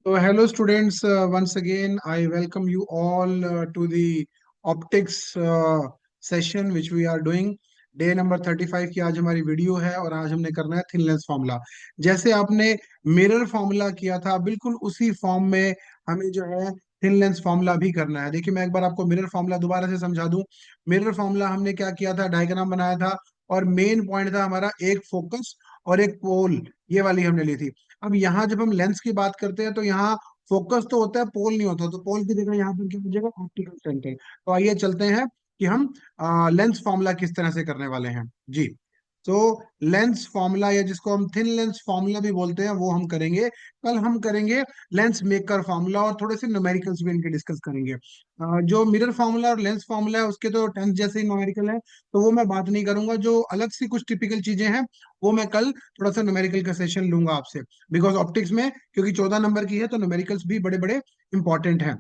So, hello students, once again, I welcome you all to the optics session which we are doing. Day number 35 की आज हमारी video है और आज हमने करना है थिन लेंस फॉर्मूला। जैसे आपने मिरर फॉर्मूला किया था, बिल्कुल उसी फॉर्म में हमें जो है थिन लेंस फॉर्मूला भी करना है। देखिए, मैं एक बार आपको मिरर फॉर्मूला दोबारा से समझा दूं। मिरर फॉर्मूला हमने क्या किया था, डायग्राम बनाया था और मेन पॉइंट था हमारा एक फोकस और एक पोल, ये वाली हमने ली थी। अब यहाँ जब हम लेंस की बात करते हैं तो यहाँ फोकस तो होता है, पोल नहीं होता। तो पोल की जगह यहाँ पर क्या हो जाएगा, ऑप्टिकल सेंटर। तो आइए चलते हैं कि हम लेंस फॉर्मूला किस तरह से करने वाले हैं जी। तो लेंस फॉर्मूला या जिसको हम थिन लेंस फॉर्मूला भी बोलते हैं वो हम करेंगे। कल हम करेंगे लेंस मेकर फॉर्मूला और थोड़े से न्यूमेरिकल्स भी इनके डिस्कस करेंगे। जो मिरर फॉर्मूला और लेंस फॉर्मूला है उसके तो टेंस जैसे ही न्यूमेरिकल है, तो वो मैं बात नहीं करूंगा। जो अलग सी कुछ टिपिकल चीजें हैं वो मैं कल थोड़ा सा न्यूमेरिकल का सेशन लूंगा आपसे। बिकॉज ऑप्टिक्स में क्योंकि 14 नंबर की है तो न्यूमेरिकल्स भी बड़े बड़े इंपॉर्टेंट हैं।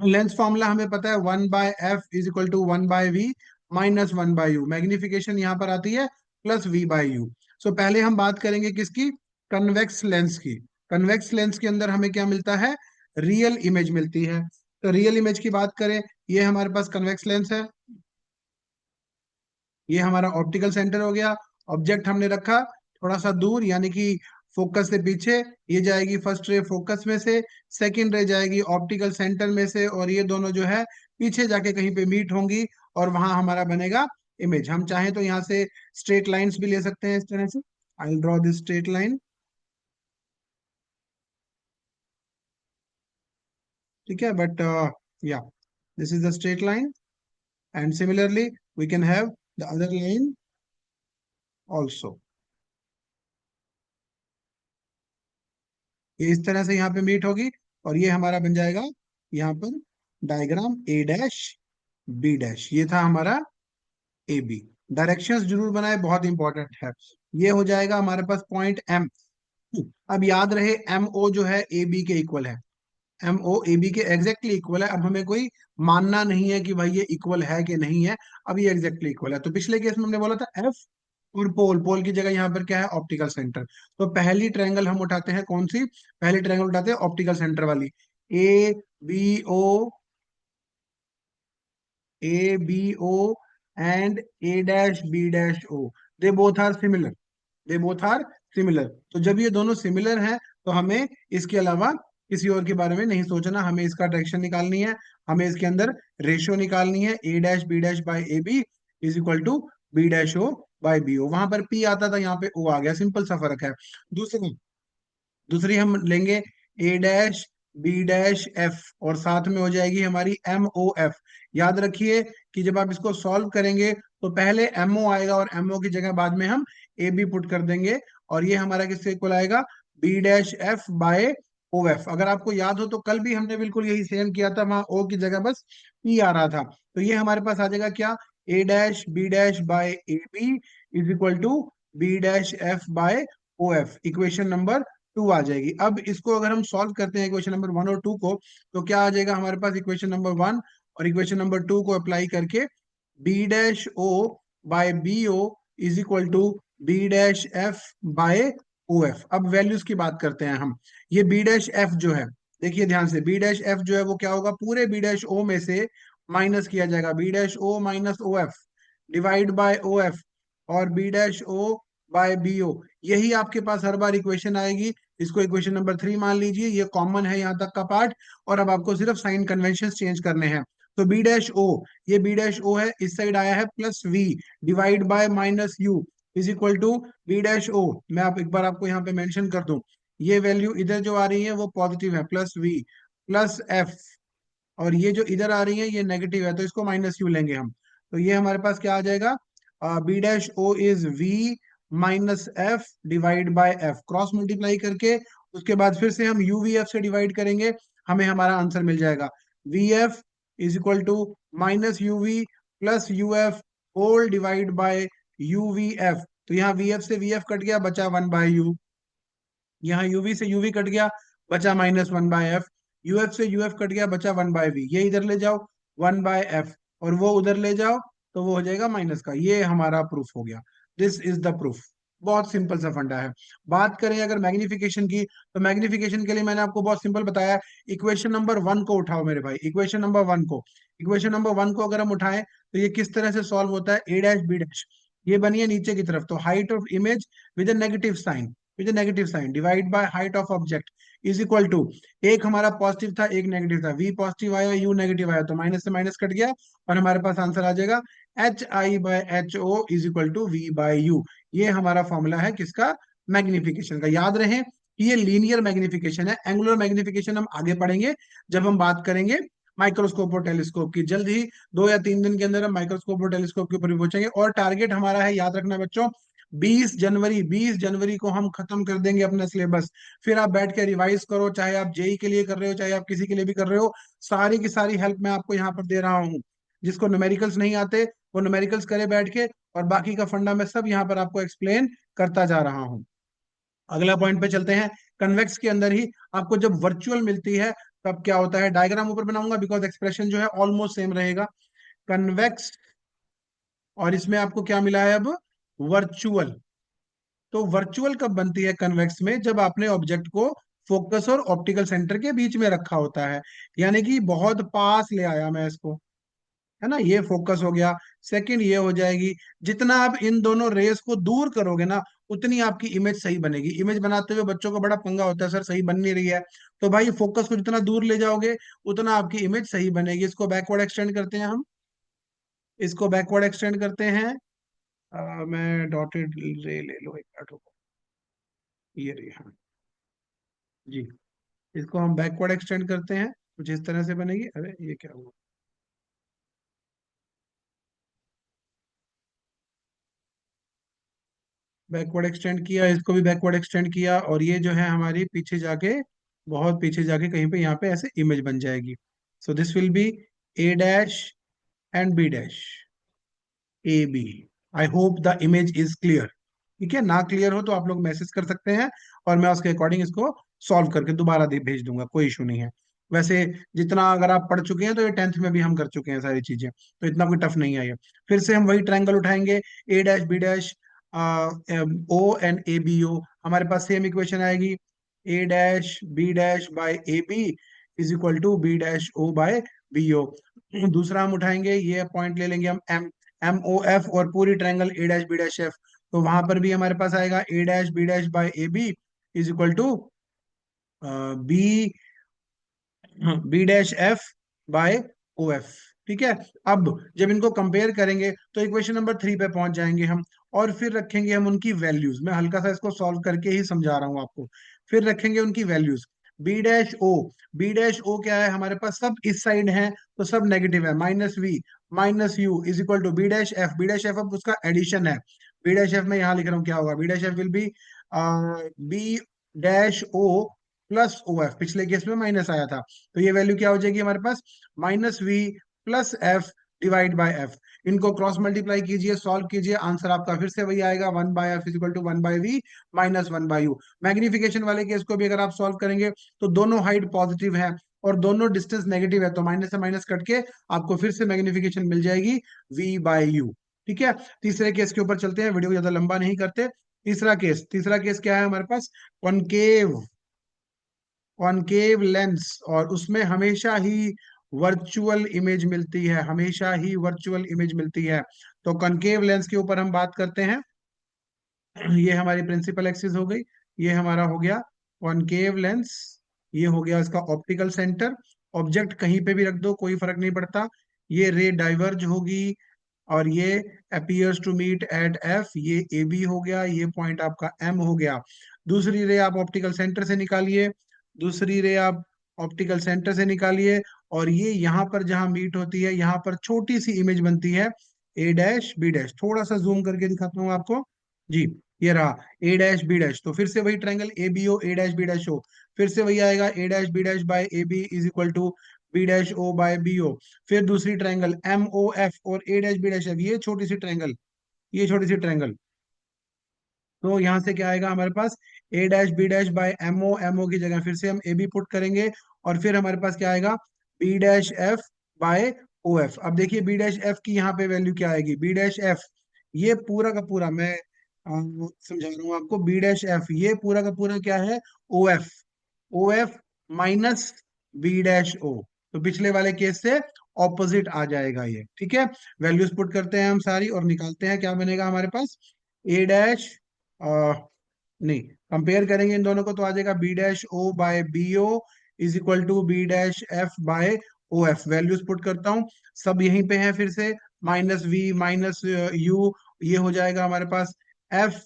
लेंस फॉर्मूला हमें पता है 1/f = 1/v - 1/u। मैग्निफिकेशन यहाँ पर आती है +v/u। सो पहले हम बात करेंगे किसकी, कन्वेक्स लेंस की। कन्वेक्स लेंस के अंदर हमें क्या मिलता है, रियल इमेज मिलती है। तो रियल इमेज की बात करें, ये हमारे पास कन्वेक्स लेंस है, ये हमारा ऑप्टिकल सेंटर हो गया। ऑब्जेक्ट हमने रखा थोड़ा सा दूर, यानी कि फोकस से पीछे। ये जाएगी फर्स्ट रे फोकस में से, सेकंड रे जाएगी ऑप्टिकल सेंटर में से, और ये दोनों जो है पीछे जाके कहीं पे मीट होंगी और वहां हमारा बनेगा इमेज। हम चाहें तो यहाँ से स्ट्रेट लाइंस भी ले सकते हैं इस तरह से। I draw this straight line, ठीक है। बट या this is the straight line and similarly we can have the other line also. ये इस तरह से यहाँ पे मीट होगी और ये हमारा बन जाएगा यहाँ पर डायग्राम A' B'। ये था हमारा AB। डायरेक्शंस जरूर बनाए, बहुत इंपॉर्टेंट है। ये हो जाएगा हमारे पास पॉइंट M। अब याद रहे MO जो है AB के इक्वल है। MO AB के एग्जैक्टली इक्वल है। अब हमें कोई मानना नहीं है कि भाई ये इक्वल है कि नहीं है, अब ये एग्जैक्टली इक्वल है। तो पिछले केस में हमने बोला था F और पोल, पोल की जगह यहाँ पर क्या है, ऑप्टिकल सेंटर। तो पहली ट्रायंगल हम उठाते हैं, कौन सी पहली ट्रायंगल उठाते हैं, ऑप्टिकल सेंटर वाली। A B O and A', B', O, they both are similar. They both are similar. तो जब ये दोनों सिमिलर हैं तो हमें इसके अलावा किसी और के बारे में नहीं सोचना। हमें इसका डायरेक्शन निकालनी है, हमें इसके अंदर रेशियो निकालनी है। A', B' / AB = B', O वहां पर P आता था, यहाँ पे O आ गया, सिंपल सा फर्क है। दूसरी दूसरी हम लेंगे A', B', F और साथ में हो जाएगी हमारी MOF। याद रखिए कि जब आप इसको सॉल्व करेंगे तो पहले MO आएगा और MO की जगह बाद में हम AB पुट कर देंगे, और ये हमारा किससे इक्वल आएगा, B', F/OF। अगर आपको याद हो तो कल भी हमने बिल्कुल यही सेम किया था, वहां O की जगह बस P आ रहा था। तो ये हमारे पास आ जाएगा क्या, A', B' / AB = B', F/OF। Equation number 2 आ जाएगी। अब इसको अगर हम सॉल्व करते हैं इक्वेशन नंबर 1 और 2 को, तो क्या आ जाएगा हमारे पास, इक्वेशन नंबर 1 और इक्वेशन नंबर 2 को अप्लाई करके B'/O/BO = B'/F/OF। अब वैल्यूज की बात करते हैं हम। ये B'/F जो है, देखिए ध्यान से, B'/F जो है वो क्या होगा, पूरे B'/O में से माइनस किया जाएगा। B'/O - OF divide by OF, और B'/O/BO। यही आपके पास हर बार इक्वेशन आएगी। इसको इक्वेशन नंबर 3 मान लीजिए, ये कॉमन है यहाँ तक का पार्ट। और अब आपको सिर्फ साइन कन्वेंशन चेंज करने हैं। तो B'/O, ये B'/O है, इस साइड आया है +V divide by -U = B'/O। मैं आप एक बार आपको यहाँ पे मेंशन कर दूं, ये वैल्यू इधर जो आ रही है वो पॉजिटिव है, +V +F, और ये जो इधर आ रही है ये नेगेटिव है, तो इसको -U लेंगे हम। तो ये हमारे पास क्या आ जाएगा, B'/O is V - F divide by F, cross multiply करके उसके बाद फिर से हम UVF से डिवाइड करेंगे, हमें हमारा आंसर मिल जाएगा। VF = -UV + UF whole divide by UVF। तो यहाँ VF से VF कट गया, बचा 1/U। यहाँ UV से UV कट गया, बचा -1/F। UF से UF कट गया, बचा 1/V। ये इधर ले जाओ 1/F, और वो उधर ले जाओ तो वो हो जाएगा माइनस का। ये हमारा प्रूफ हो गया। This is the proof. बहुत सिंपल सा फंडा है। बात करें अगर मैग्निफिकेशन की, तो मैग्निफिकेशन के लिए मैंने आपको बहुत सिंपल बताया। इक्वेशन नंबर वन को उठाओ मेरे भाई, इक्वेशन नंबर वन को। इक्वेशन नंबर वन को अगर हम उठाएं तो ये किस तरह से सॉल्व होता है, ए डैश बी डैश, ये बनी है नीचे की तरफ, तो height of image with a negative sign, with a negative sign divide by height of object is equal to, एक हमारा पॉजिटिव था एक नेगेटिव था, वी पॉजिटिव आया यू नेगेटिव आया, तो माइनस से माइनस कट गया और हमारे पास आंसर आ जाएगा h i by h o is equal to v by u. ये हमारा फॉर्मूला है किसका, मैग्निफिकेशन का। याद रहे कि ये लीनियर मैग्निफिकेशन है, एंगुलर मैग्निफिकेशन हम आगे पढ़ेंगे जब हम बात करेंगे माइक्रोस्कोप और टेलीस्कोप की। जल्द ही 2 या 3 दिन के अंदर हम माइक्रोस्कोप और टेलीस्कोप के ऊपर भी पहुंचेंगे। और टारगेट हमारा है, याद रखना बच्चों, 20 जनवरी, 20 जनवरी को हम खत्म कर देंगे अपना सिलेबस। फिर आप बैठ के रिवाइज करो, चाहे आप जेई के लिए कर रहे हो चाहे आप किसी के लिए भी कर रहे हो, सारी की सारी हेल्प मैं आपको यहाँ पर दे रहा हूँ। जिसको न्यूमेरिकल्स नहीं आते वो न्यूमेरिकल्स करे बैठ के, और बाकी का फंडा मैं सब यहाँ पर आपको एक्सप्लेन करता जा रहा हूँ। अगला पॉइंट पे चलते हैं। कन्वेक्स के अंदर ही आपको जब वर्चुअल मिलती है तब क्या होता है, डायग्राम ऊपर बनाऊंगा बिकॉज एक्सप्रेशन जो है ऑलमोस्ट सेम रहेगा। कन्वेक्स, और इसमें आपको क्या मिला है अब, वर्चुअल। तो वर्चुअल कब बनती है कन्वेक्स में, जब आपने ऑब्जेक्ट को फोकस और ऑप्टिकल सेंटर के बीच में रखा होता है, यानी कि बहुत पास ले आया मैं इसको, है ना, ये फोकस हो गया। सेकंड ये हो जाएगी, जितना आप इन दोनों रेस को दूर करोगे ना उतनी आपकी इमेज सही बनेगी। इमेज बनाते हुए बच्चों को बड़ा पंगा होता है, सर सही बन नहीं रही है, तो भाई फोकस को जितना दूर ले जाओगे उतना आपकी इमेज सही बनेगी। इसको बैकवर्ड एक्सटेंड करते हैं हम, इसको बैकवर्ड एक्सटेंड करते हैं। मैं डॉटेड रे ले लो एक मिनट रुको, ये रे, हाँ जी। इसको हम बैकवर्ड एक्सटेंड करते हैं, कुछ इस तरह से बनेगी। अरे ये क्या हुआ, बैकवर्ड एक्सटेंड किया, इसको भी बैकवर्ड एक्सटेंड किया, और ये जो है हमारी पीछे जाके, बहुत पीछे जाके कहीं पे यहाँ पे ऐसे इमेज बन जाएगी। So this will be a dash and b dash, a b. I hope the image is clear. ठीक है, ना क्लियर हो तो आप लोग मैसेज कर सकते हैं और मैं उसके अकॉर्डिंग इसको सॉल्व करके दोबारा भेज दूंगा, कोई इशू नहीं है। वैसे जितना अगर आप पढ़ चुके हैं तो ये 10th में भी हम कर चुके हैं सारी चीजें, तो इतना कोई टफ नहीं है ये। फिर से हम वही ट्रायंगल उठाएंगे, A dash B dash O and A B O, हमारे पास सेम इक्वेशन आएगी, A dash B dash by A B is equal to B dash O by B O. दूसरा हम उठाएंगे, ये पॉइंट ले लेंगे हम एम, एम ओ एफ, और पूरी triangle A dash B dash F, तो वहां पर भी हमारे पास आएगा A dash B dash by A B is equal to B, B dash F by O F. ठीक है, अब जब इनको कंपेयर करेंगे तो इक्वेशन नंबर 3 पे पहुंच जाएंगे हम, और फिर रखेंगे हम उनकी वैल्यूज। मैं हल्का सा इसको सॉल्व करके ही समझा रहा हूं आपको। फिर रखेंगे उनकी values, b dash o, b dash o क्या है हमारे पास, सब इस साइड है तो सब नेगेटिव है, minus v minus u is equal to B dash f, b dash f अब उसका एडिशन है। बी डैश एफ में यहाँ लिख रहा हूँ क्या होगा, B dash F will be B dash O plus O F, पिछले केस में माइनस आया था, तो ये वैल्यू क्या हो जाएगी हमारे पास, minus V plus F divide by F. इनको क्रॉस मल्टीप्लाई कीजिए, सॉल्व कीजिए, आंसर आपका फिर से वही आएगा, 1/f is equal to 1/v minus 1/u। Magnification वाले केस को भी अगर आप सॉल्व करेंगे तो दोनों हाइट पॉजिटिव है और दोनों डिस्टेंस नेगेटिव है, तो माइनस से माइनस कट के आपको फिर से मैग्निफिकेशन मिल जाएगी v/u। ठीक है, तीसरे केस के ऊपर चलते हैं, वीडियो को ज्यादा लंबा नहीं करते। तीसरा केस, तीसरा केस क्या है हमारे पास, कॉनकेव, कॉनकेव लेंस, और उसमें हमेशा ही वर्चुअल इमेज मिलती है, हमेशा ही वर्चुअल इमेज मिलती है। तो कॉनकेव लेंस के ऊपर हम बात करते हैं। ये हमारी प्रिंसिपल एक्सिस हो गई, ये हमारा हो गया कॉनकेव लेंस, ये हो गया इसका ऑप्टिकल सेंटर। ऑब्जेक्ट कहीं पे भी रख दो कोई फर्क नहीं पड़ता, ये रे डाइवर्ज होगी, और ये appears to meet at f, ये ए बी हो गया, ये पॉइंट आपका एम हो गया। दूसरी रे आप ऑप्टिकल सेंटर से निकालिए, दूसरी रे आप ऑप्टिकल सेंटर से निकालिए, और ये यहाँ पर जहां मीट होती है यहाँ पर छोटी सी इमेज बनती है, ए डैश बी डैश, थोड़ा सा जूम करके दिखाता हूँ आपको जी। ये रहा ए डैश बी डैश, तो फिर से वही triangle A B O, A dash B dash O, फिर से वही आएगा, A dash B dash by A B is equal to B dash O by B O. फिर दूसरी ट्रायंगल एम ओ एफ और A dash B dash F, ये छोटी सी triangle, ये छोटी सी ट्रायंगल, तो यहाँ से क्या आएगा हमारे पास, A dash B dash by M O, M O की जगह फिर से हम ए बी पुट करेंगे, और फिर हमारे पास क्या आएगा, b dash F by O f. अब देखिए बी डैश एफ की यहाँ पे वैल्यू क्या आएगी, बी डैश एफ, ये पूरा का पूरा, मैं समझा रहा हूँ आपको। बी डैश एफ ये पूरा का पूरा क्या है, o f. O f minus b dash o, तो पिछले वाले केस से ऑपोजिट आ जाएगा ये, ठीक है। वैल्यूज पुट करते हैं हम सारी और निकालते हैं क्या बनेगा हमारे पास। ए डैश, नहीं, कंपेयर करेंगे इन दोनों को तो आ जाएगा b dash O by B o is equal to B dash F by O f. Values put करता हूँ, सब यहीं पे हैं फिर से, माइनस वी माइनस यू, ये हो जाएगा हमारे पास एफ।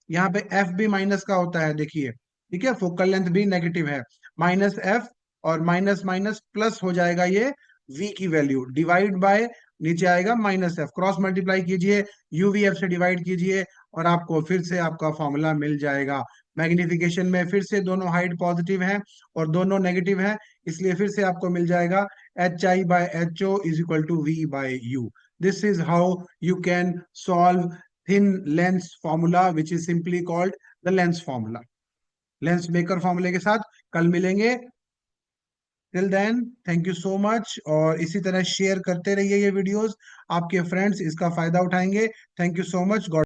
यहाँ पे एफ भी माइनस का होता है देखिए, ठीक है, फोकल लेंथ भी नेगेटिव है, माइनस एफ, और माइनस माइनस प्लस हो जाएगा ये वी की वैल्यू, डिवाइड बाय नीचे आएगा माइनस एफ, क्रॉस मल्टीप्लाई कीजिए, यू वी एफ से डिवाइड कीजिए, और आपको फिर से आपका फॉर्मूला मिल जाएगा। मैग्निफिकेशन में फिर से दोनों हाइट पॉजिटिव है और दोनों नेगेटिव है, इसलिए फिर से आपको मिल जाएगा h i by h o is equal to v by u. This is how you can solve thin lens formula which is simply called the lens formula। Lens maker फॉर्मूले के साथ कल मिलेंगे। Till then thank you so much, और इसी तरह share करते रहिए ये वीडियोस, आपके फ्रेंड्स इसका फायदा उठाएंगे। Thank you so much, God.